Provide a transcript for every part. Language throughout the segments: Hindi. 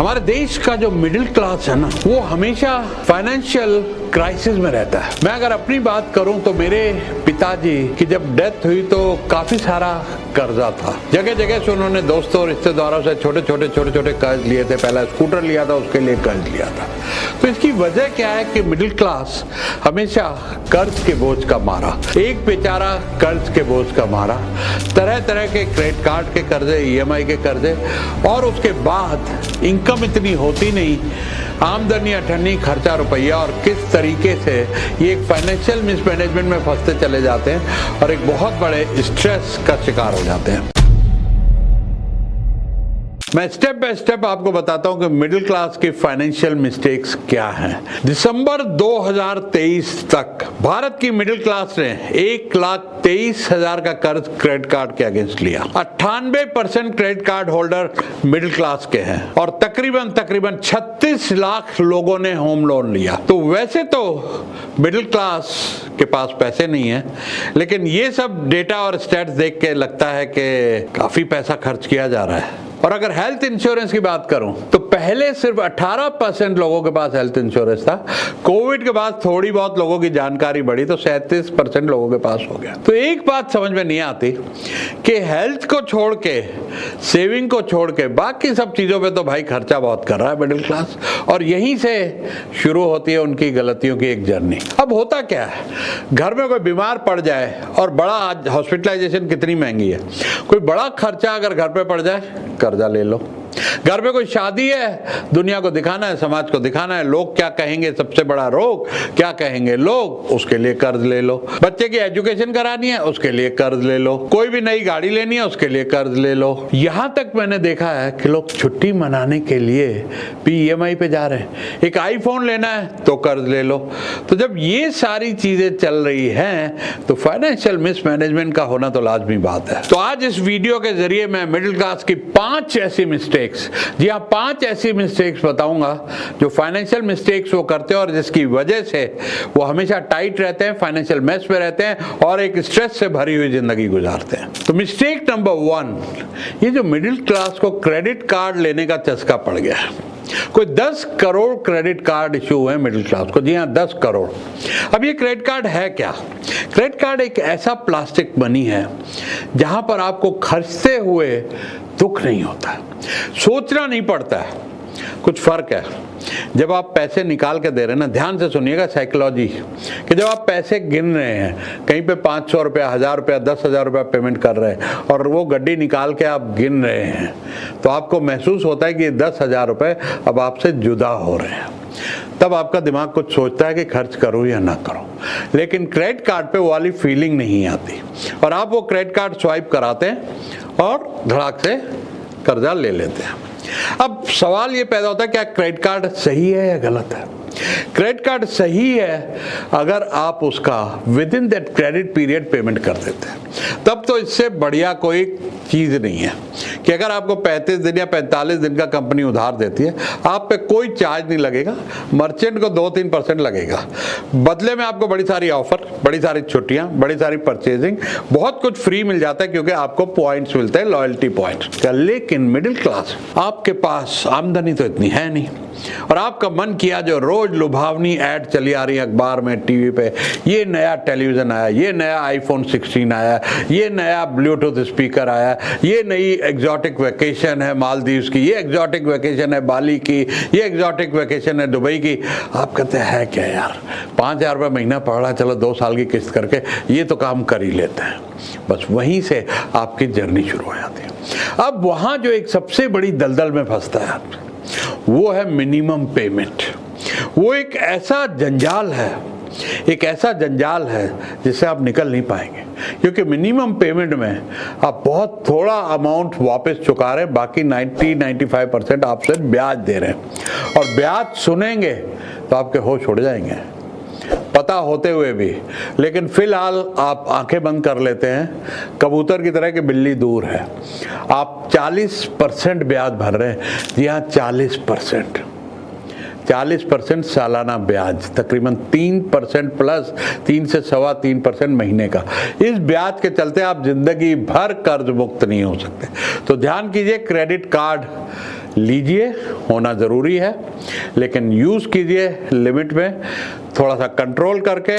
हमारे देश का जो मिडिल क्लास है ना, वो हमेशा फाइनेंशियल क्राइसिस में रहता है। मैं अगर अपनी बात करूं तो मेरे पिताजी की जब डेथ हुई तो काफी सारा कर्जा था। जगह जगह से उन्होंने दोस्तों रिश्तेदारों से छोटे छोटे कर्ज लिए थे। पहला स्कूटर लिया था, उसके लिए कर्ज लिया था। तो इसकी वजह क्या है कि मिडिल क्लास हमेशा कर्ज के बोझ का मारा, एक बेचारा कर्ज के बोझ का मारा, तरह तरह के क्रेडिट कार्ड के कर्जे, EMI के कर्जे, और उसके बाद इनकम इतनी होती नहीं, आमदनी अठन्नी, खर्चा रुपया, और किस तरीके से ये एक फाइनेंशियल मिसमैनेजमेंट में फंसते चले जाते हैं और एक बहुत बड़े स्ट्रेस का शिकार हो जाते हैं। मैं स्टेप बाय स्टेप आपको बताता हूं कि मिडिल क्लास की फाइनेंशियल मिस्टेक्स क्या हैं। दिसंबर 2023 तक भारत की मिडिल क्लास ने 1,23,000 का कर्ज क्रेडिट कार्ड के अगेंस्ट लिया। 98% credit card holder middle class के हैं और तकरीबन 36 लाख लोगों ने होम लोन लिया। तो वैसे तो मिडिल क्लास के पास पैसे नहीं है, लेकिन ये सब डेटा और स्टैट्स देख के लगता है कि काफी पैसा खर्च किया जा रहा है। और अगर हेल्थ इंश्योरेंस की बात करूं तो पहले सिर्फ 18% लोगों के पास हेल्थ इंश्योरेंस था। कोविड के बाद थोड़ी बहुत लोगों की जानकारी बढ़ी तो 37% लोगों के पास हो गया। तो एक बात समझ में नहीं आती कि हेल्थ को छोड़ के, सेविंग को छोड़ के, बाकी सब चीजों पे तो भाई खर्चा बहुत कर रहा है मिडिल क्लास, और यहीं से शुरू होती है उनकी गलतियों की एक जर्नी। अब होता क्या है, घर में कोई बीमार पड़ जाए, और बड़ा आज हॉस्पिटलाइजेशन कितनी महंगी है, कोई बड़ा खर्चा अगर घर पे पड़ जाए, कर्जा ले लो। घर में कोई शादी है, दुनिया को दिखाना है, समाज को दिखाना है, लोग क्या कहेंगे, सबसे बड़ा रोग क्या कहेंगे लोग, उसके लिए कर्ज ले लो। बच्चे की एजुकेशन करानी है, उसके लिए कर्ज ले लो। कोई भी नई गाड़ी लेनी है, उसके लिए कर्ज ले लो। यहां तक मैंने देखा है कि लोग छुट्टी मनाने के लिए भी EMI पे जा रहे हैं। एक आईफोन लेना है तो कर्ज ले लो। तो जब ये सारी चीजें चल रही हैं तो फाइनेंशियल मिसमैनेजमेंट का होना तो लाजमी बात है। तो आज इस वीडियो के जरिए मैं मिडिल क्लास की 5 ऐसी मिस्टेक्स, जी हाँ 5 ऐसी मिस्टेक्स बताऊंगा जो फाइनेंशियल मिस्टेक्स वो करते हैं और जिसकी वजह से वो हमेशा टाइट रहते हैं, फाइनेंशियल मेस में रहते हैं और एक स्ट्रेस से भरी हुई जिंदगी गुजारते हैं। तो मिस्टेक नंबर 1, ये जो मिडिल क्लास को क्रेडिट कार्ड लेने का चस्का पड़ गया है। कोई 10 करोड़ क्रेडिट कार्ड इशू हुए मिडिल क्लास को, जी हाँ 10 करोड़। अब ये क्रेडिट कार्ड है क्या? क्रेडिट कार्ड एक ऐसा प्लास्टिक मनी है जहां पर आपको खर्चते हुए दुख नहीं होता है, सोचना नहीं पड़ता है। कुछ फर्क है जब आप पैसे निकाल के दे रहे हैं ना, ध्यान से सुनिएगा साइकोलॉजी, कि जब आप पैसे गिन रहे हैं, कहीं पे 500 रुपया, 1000 रुपया, 10,000 रुपया पेमेंट कर रहे हैं और वो गड्डी निकाल के आप गिन रहे हैं, तो आपको महसूस होता है कि 10,000 रुपये अब आपसे जुदा हो रहे हैं। तब आपका दिमाग कुछ सोचता है कि खर्च करूं या ना करूं, लेकिन क्रेडिट कार्ड पे वो वाली फीलिंग नहीं आती और आप वो क्रेडिट कार्ड स्वाइप कराते हैं और धड़ाक से कर्जा ले लेते हैं। अब सवाल ये पैदा होता है, क्या क्रेडिट कार्ड सही है या गलत है? क्रेडिट कार्ड सही है अगर आप उसका with in that credit period payment कर देते हैं, तब तो इससे बढ़िया कोई चीज नहीं है कि अगर आपको 35 दिन या 45 दिन का कंपनी उधार देती है, आप पे कोई चार्ज नहीं लगेगा, मर्चेंट को 2-3% लगेगा, बदले में आपको बड़ी सारी ऑफर, बड़ी सारी छुट्टियां, बड़ी सारी परचेजिंग, बहुत कुछ फ्री मिल जाता है क्योंकि आपको पॉइंट्स मिलते हैं, लॉयल्टी पॉइंट्स। लेकिन मिडिल क्लास, आपके पास आमदनी तो इतनी है नहीं और आपका मन किया जो रोज लुभावनी ऐड चली आ रही है अखबार में, टीवी पे, ये नया टेलीविजन आया, ये नया iPhone 16 आया, ये नया ब्लूटूथ स्पीकर आया, ये नई एग्जॉटिक वेकेशन है मालदीव्स की, ये एग्जॉटिक वेकेशन है बाली की, ये एग्जॉटिक वेकेशन है दुबई की। आप कहते हैं क्या यार, 5,000 रुपये महीना पड़ रहा है, चलो 2 साल की किस्त करके ये तो काम कर ही लेते हैं। बस वहीं से आपकी जर्नी शुरू हो जाती है। अब वहां जो एक सबसे बड़ी दलदल में फंसता है वो है मिनिमम पेमेंट। वो एक ऐसा जंजाल है, एक ऐसा जंजाल है जिससे आप निकल नहीं पाएंगे, क्योंकि मिनिमम पेमेंट में आप बहुत थोड़ा अमाउंट वापस चुका रहे हैं, बाकी 90-95% आपसे ब्याज दे रहे हैं और ब्याज सुनेंगे तो आपके होश उड़ जाएंगे पता होते हुए भी। लेकिन फिलहाल आप आंखें बंद कर लेते हैं, कबूतर की तरह कि बिल्ली दूर है। आप 40% ब्याज भर रहे हैं, जी हाँ 40% सालाना ब्याज, तकरीबन 3% प्लस 3 से 3.25% महीने का। इस ब्याज के चलते आप जिंदगी भर कर्ज मुक्त नहीं हो सकते। तो ध्यान कीजिए, क्रेडिट कार्ड लीजिए, होना ज़रूरी है, लेकिन यूज़ कीजिए लिमिट में, थोड़ा सा कंट्रोल करके,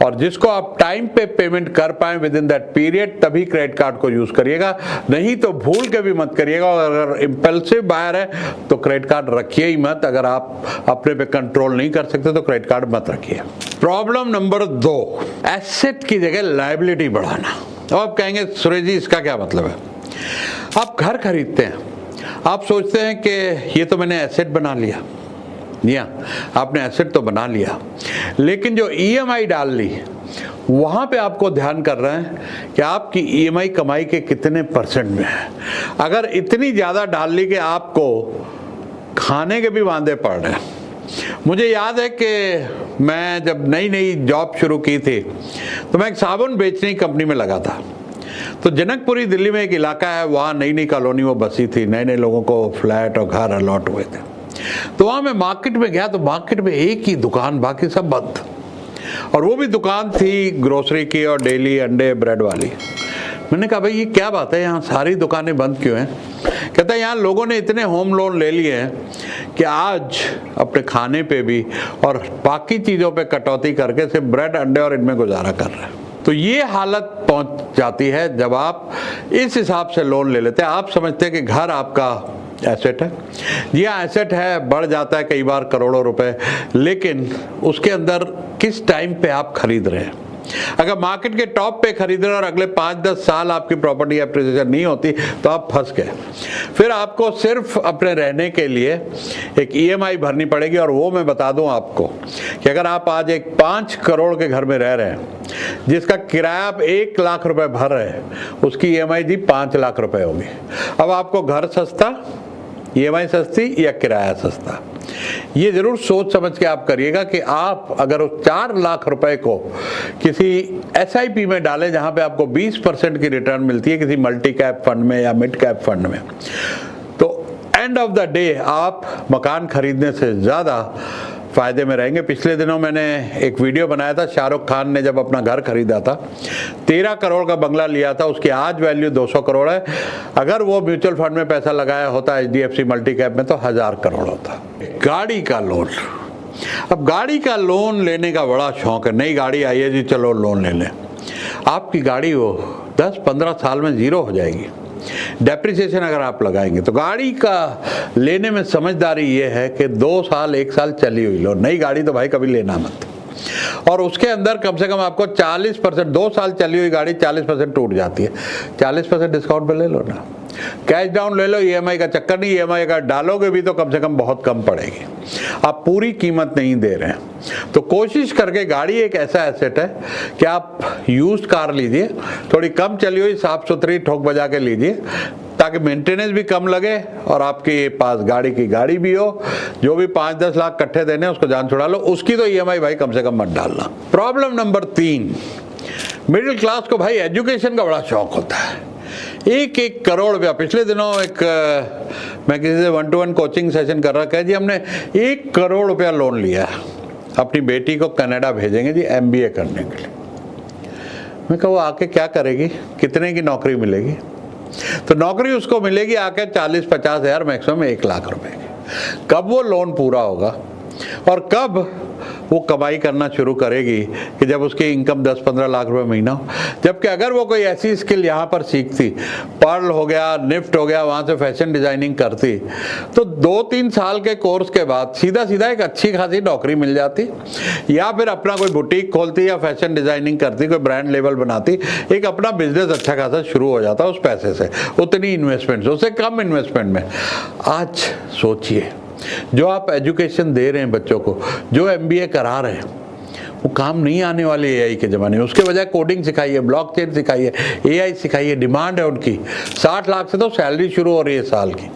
और जिसको आप टाइम पे पेमेंट कर पाएँ विद इन दैट पीरियड, तभी क्रेडिट कार्ड को यूज़ करिएगा, नहीं तो भूल के भी मत करिएगा। और अगर इम्पल्सिव बायर है तो क्रेडिट कार्ड रखिए ही मत। अगर आप अपने पे कंट्रोल नहीं कर सकते तो क्रेडिट कार्ड मत रखिए। प्रॉब्लम नंबर 2, एसेट की जगह लायबिलिटी बढ़ाना। तो आप कहेंगे सुरेश जी इसका क्या मतलब है? आप घर खरीदते हैं, आप सोचते हैं कि ये तो मैंने एसेट बना लिया, या आपने एसेट तो बना लिया, लेकिन जो ईएमआई डाल ली वहाँ पे आपको ध्यान कर रहे हैं कि आपकी ईएमआई कमाई के कितने परसेंट में है। अगर इतनी ज़्यादा डाल ली कि आपको खाने के भी वांदे पड़ रहे हैं। मुझे याद है कि मैं जब नई नई जॉब शुरू की थी तो मैं एक साबुन बेचने की कंपनी में लगा था। तो जनकपुरी दिल्ली में एक इलाका है, वहाँ नई नई कॉलोनी वो बसी थी, नए नए लोगों को फ्लैट और घर अलॉट हुए थे। तो वहाँ मैं मार्केट में गया तो मार्केट में एक ही दुकान, बाकी सब बंद, और वो भी दुकान थी ग्रोसरी की और डेली अंडे ब्रेड वाली। मैंने कहा भाई ये क्या बात है, यहाँ सारी दुकानें बंद क्यों हैं? कहता है यहाँ लोगों ने इतने होम लोन ले लिए हैं कि आज अपने खाने पे भी और बाकी चीज़ों पे कटौती करके सिर्फ ब्रेड अंडे और इनमें गुजारा कर रहे हैं। तो ये हालत पहुंच जाती है जब आप इस हिसाब से लोन ले लेते हैं। आप समझते हैं कि घर आपका एसेट है, जी हाँ एसेट है, बढ़ जाता है कई बार करोड़ों रुपए, लेकिन उसके अंदर किस टाइम पे आप खरीद रहे हैं। अगर मार्केट के टॉप पे खरीद रहे हैं और अगले 5-10 साल आपकी प्रॉपर्टी एप्रिसिएशन नहीं होती तो आप फंस गए। फिर आपको सिर्फ अपने रहने के लिए एक ईएमआई भरनी पड़ेगी, और वो मैं बता दूं आपको कि अगर आप आज एक 5 करोड़ के घर में रह रहे हैं जिसका किराया आप 1 लाख रुपए भर रहे हैं, उसकी ईएमआई जी 5 लाख रुपए होगी। अब आपको घर सस्ता, ईएमआई सस्ती या किराया सस्ता, ये जरूर सोच समझ के आप करिएगा कि आप अगर उस 4 लाख रुपए को किसी एसआईपी में डालें जहां पे आपको 20% की रिटर्न मिलती है किसी मल्टी कैप फंड में या मिड कैप फंड में, तो एंड ऑफ द डे आप मकान खरीदने से ज़्यादा फायदे में रहेंगे। पिछले दिनों मैंने एक वीडियो बनाया था, शाहरुख खान ने जब अपना घर खरीदा था, 13 करोड़ का बंगला लिया था, उसकी आज वैल्यू 200 करोड़ है। अगर वो म्यूचुअल फंड में पैसा लगाया होता एचडीएफसी मल्टी कैप में तो 1000 करोड़ होता। गाड़ी का लोन, अब गाड़ी का लोन लेने का बड़ा शौक है, नई गाड़ी आई है जी चलो लोन ले लें। आपकी गाड़ी वो 10-15 साल में जीरो हो जाएगी। डेप्रिसिएशन अगर आप लगाएंगे तो गाड़ी का लेने में समझदारी ये है कि 2 साल 1 साल चली हुई लो। नई गाड़ी तो भाई कभी लेना मत, और उसके अंदर कम से कम आपको 40%, 2 साल चली हुई गाड़ी 40% टूट जाती है, 40% डिस्काउंट पे ले लो ना, कैश डाउन ले लो, ईएमआई का चक्कर नहीं। ईएमआई अगर डालोगे भी तो कम से कम बहुत कम पड़ेगी, आप पूरी कीमत नहीं दे रहे हैं। तो कोशिश करके, गाड़ी एक ऐसा एसेट है कि आप यूज्ड कार लीजिए, थोड़ी कम चली हुई साफ सुथरी ठोक बजा के लीजिए ताकि मेंटेनेंस भी कम लगे और आपके पास गाड़ी की गाड़ी भी हो। जो भी 5-10 लाख इकट्ठे देने उसको जान छुड़ा लो, उसकी तो ईएमआई भाई कम से कम मत डालना। प्रॉब्लम नंबर 3, मिडिल क्लास को भाई एजुकेशन का बड़ा शौक होता है। 1-1 करोड़ रुपया, पिछले दिनों मैं किसी से 1-to-1 कोचिंग सेशन कर रहा है जी, हमने 1 करोड़ रुपया लोन लिया अपनी बेटी को कनाडा भेजेंगे जी एमबीए करने के लिए। मैं कहा वो आके क्या करेगी, कितने की नौकरी मिलेगी? तो नौकरी उसको मिलेगी आके 40-50 हज़ार, मैक्सिमम 1 लाख रुपए की। कब वो लोन पूरा होगा और कब वो कमाई करना शुरू करेगी कि जब उसकी इनकम 10-15 लाख रुपए महीना हो। जबकि अगर वो कोई ऐसी स्किल यहाँ पर सीखती, पर्ल हो गया, निफ्ट हो गया, वहाँ से फैशन डिजाइनिंग करती, तो 2-3 साल के कोर्स के बाद सीधा सीधा एक अच्छी खासी नौकरी मिल जाती, या फिर अपना कोई बुटीक खोलती या फैशन डिजाइनिंग करती, कोई ब्रांड लेबल बनाती, एक अपना बिजनेस अच्छा खासा शुरू हो जाता उस पैसे से, उतनी इन्वेस्टमेंट, उससे कम इन्वेस्टमेंट में। आज सोचिए, जो आप एजुकेशन दे रहे हैं बच्चों को, जो एमबीए करा रहे हैं, वो काम नहीं आने वाले एआई के ज़माने में। उसके बजाय कोडिंग सिखाइए, ब्लॉकचेन सिखाइए, एआई सिखाइए। डिमांड है उनकी, 60 लाख से तो सैलरी शुरू हो रही है साल की।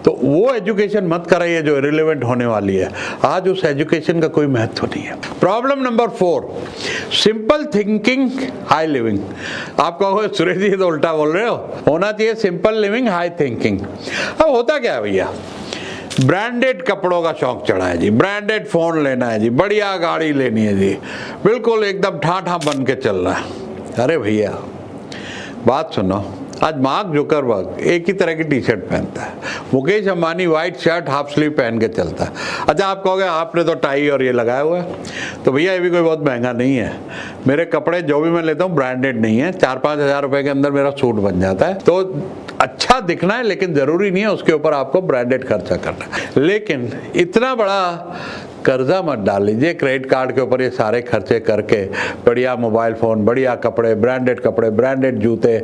तो वो एजुकेशन मत कराइए जो रिलेवेंट होने वाली है। आज उस एजुकेशन का कोई महत्व नहीं है। Problem number 4, simple thinking high living. आप कहोगे सुरेश जी तो उल्टा बोल रहे हो, होना चाहिए सिंपल लिविंग हाई थिंकिंग। अब होता क्या है भैया, ब्रांडेड कपड़ों का शौक चढ़ा है जी, ब्रांडेड फोन लेना है जी, बढ़िया गाड़ी लेनी है जी, बिल्कुल एकदम ठाठा बन के चल रहा है। अरे भैया बात सुनो, आज मार्क जुकरबर्ग एक ही तरह की टी शर्ट पहनता है, Mukesh Ambani white shirt half sleeve पहन के चलता है। अच्छा, आप कहोगे आपने तो टाई और ये लगाया हुआ है, तो भैया ये भी कोई बहुत महंगा नहीं है। मेरे कपड़े जो भी मैं लेता हूँ ब्रांडेड नहीं है, 4-5 हज़ार रुपए के अंदर मेरा सूट बन जाता है। तो अच्छा दिखना है, लेकिन जरूरी नहीं है उसके ऊपर आपको ब्रांडेड खर्चा करना है। लेकिन इतना बड़ा कर्जा मत डाल लीजिए क्रेडिट कार्ड के ऊपर ये सारे खर्चे करके, बढ़िया मोबाइल फ़ोन, बढ़िया कपड़े, ब्रांडेड जूते,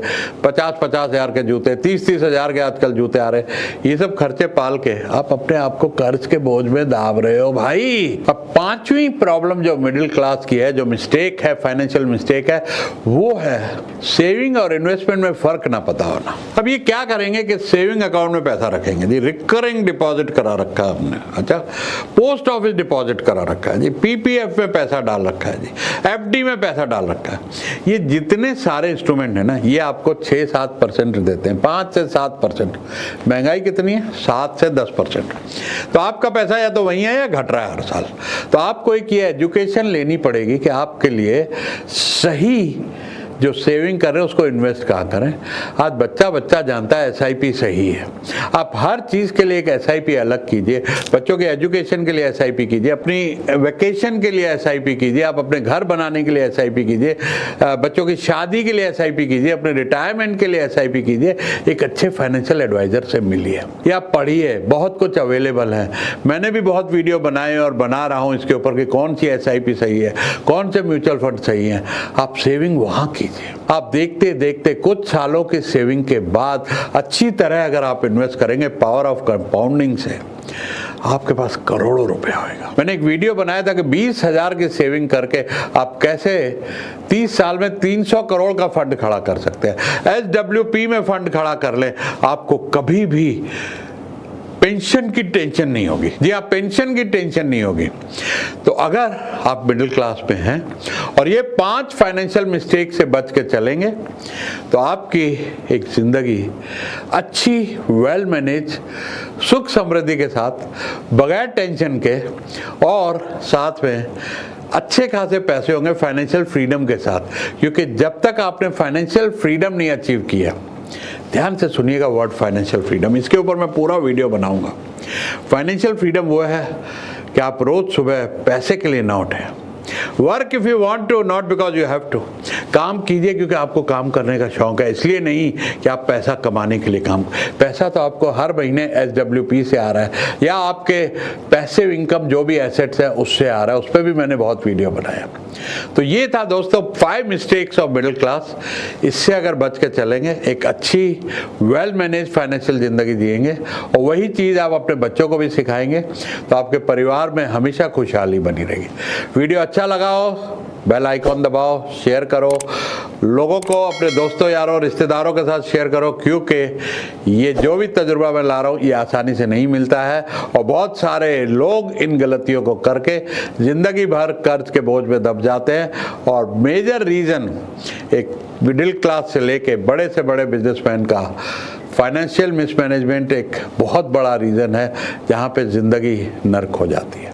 50-50 हज़ार के जूते, 30-30 हज़ार के आजकल जूते आ रहे, ये सब खर्चे पाल के आप अपने आप को कर्ज के बोझ में दाब रहे हो भाई। अब पांचवी प्रॉब्लम जो मिडिल क्लास की है, जो मिस्टेक है, फाइनेंशियल मिस्टेक है, वो है सेविंग और इन्वेस्टमेंट में फर्क ना पता होना। अब ये क्या करेंगे कि सेविंग अकाउंट में पैसा रखेंगे जी, रिकरिंग डिपॉजिट करा रखा है हमने, अच्छा पोस्ट ऑफिस डिपॉजिट करा रखा है जी, पीपीएफ में पैसा डाल रखा है जी, एफडी में पैसा डाल रखा है। ये जितने सारे इंस्ट्रूमेंट है ना, ये आपको 6-7% देते हैं, 5 से 7%। महंगाई कितनी है? 7 से 10%। तो आपका पैसा या तो वही है या घट रहा है हर साल। तो आपको एक ये एजुकेशन लेनी पड़ेगी कि आपके लिए सही जो सेविंग कर रहे हैं उसको इन्वेस्ट कहाँ करें। आज बच्चा जानता है एसआईपी सही है। आप हर चीज़ के लिए एक एसआईपी अलग कीजिए, बच्चों के एजुकेशन के लिए एसआईपी कीजिए, अपनी वेकेशन के लिए एसआईपी कीजिए, आप अपने घर बनाने के लिए एसआईपी कीजिए, बच्चों की शादी के लिए एसआईपी कीजिए, अपने रिटायरमेंट के लिए एसआईपी कीजिए। एक अच्छे फाइनेंशियल एडवाइजर से मिलिए या पढ़िए, बहुत कुछ अवेलेबल है। मैंने भी बहुत वीडियो बनाए और बना रहा हूँ इसके ऊपर कि कौन सी एसआईपी सही है, कौन से म्यूचुअल फंड सही है। आप सेविंग वहाँ कीजिए। आप देखते देखते कुछ सालों की सेविंग के बाद अच्छी तरह अगर आप इन्वेस्ट करेंगे पावर ऑफ कंपाउंडिंग से, आपके पास करोड़ों रुपए होएगा। मैंने एक वीडियो बनाया था कि 20,000 की सेविंग करके आप कैसे 30 साल में 300 करोड़ का फंड खड़ा कर सकते हैं। SWP में फंड खड़ा कर लें, आपको कभी भी पेंशन की टेंशन नहीं होगी जी, आप पेंशन की टेंशन नहीं होगी। तो अगर आप मिडिल क्लास में हैं और ये 5 फाइनेंशियल मिस्टेक से बच के चलेंगे तो आपकी एक जिंदगी अच्छी, वेल मैनेज, सुख समृद्धि के साथ, बगैर टेंशन के और साथ में अच्छे खासे पैसे होंगे फाइनेंशियल फ्रीडम के साथ। क्योंकि जब तक आपने फाइनेंशियल फ्रीडम नहीं अचीव किया, ध्यान से सुनिएगा वर्ड फाइनेंशियल फ्रीडम, इसके ऊपर मैं पूरा वीडियो बनाऊंगा। फाइनेंशियल फ्रीडम वो है कि आप रोज सुबह पैसे के लिए ना उठें। Work if you want to, not because you have to. काम कीजिए क्योंकि आपको काम करने का शौक है, इसलिए नहीं कि आप पैसा कमाने के लिए काम। पैसा तो आपको हर महीने SWP से आ रहा है या आपके पैसिव इनकम जो भी एसेट्स है उससे आ रहा है, उस पर भी मैंने बहुत वीडियो बनाया। तो ये था दोस्तों 5 मिस्टेक्स ऑफ मिडिल क्लास। इससे अगर बच के चलेंगे एक अच्छी वेल मैनेज फाइनेंशियल जिंदगी जिएंगे और वही चीज़ आप अपने बच्चों को भी सिखाएंगे तो आपके परिवार में हमेशा खुशहाली बनी रहेगी। वीडियो अच्छा लगा हो, बेल आइकॉन दबाओ, शेयर करो, लोगों को, अपने दोस्तों यारों रिश्तेदारों के साथ शेयर करो, क्योंकि ये जो भी तजुर्बा मैं ला रहा हूँ ये आसानी से नहीं मिलता है और बहुत सारे लोग इन गलतियों को करके जिंदगी भर कर्ज के बोझ में दब जाते हैं। और मेजर रीज़न एक मिडिल क्लास से लेके बड़े से बड़े बिजनेसमैन का फाइनेंशियल मिसमैनेजमेंट एक बहुत बड़ा रीज़न है जहाँ पे ज़िंदगी नर्क हो जाती है।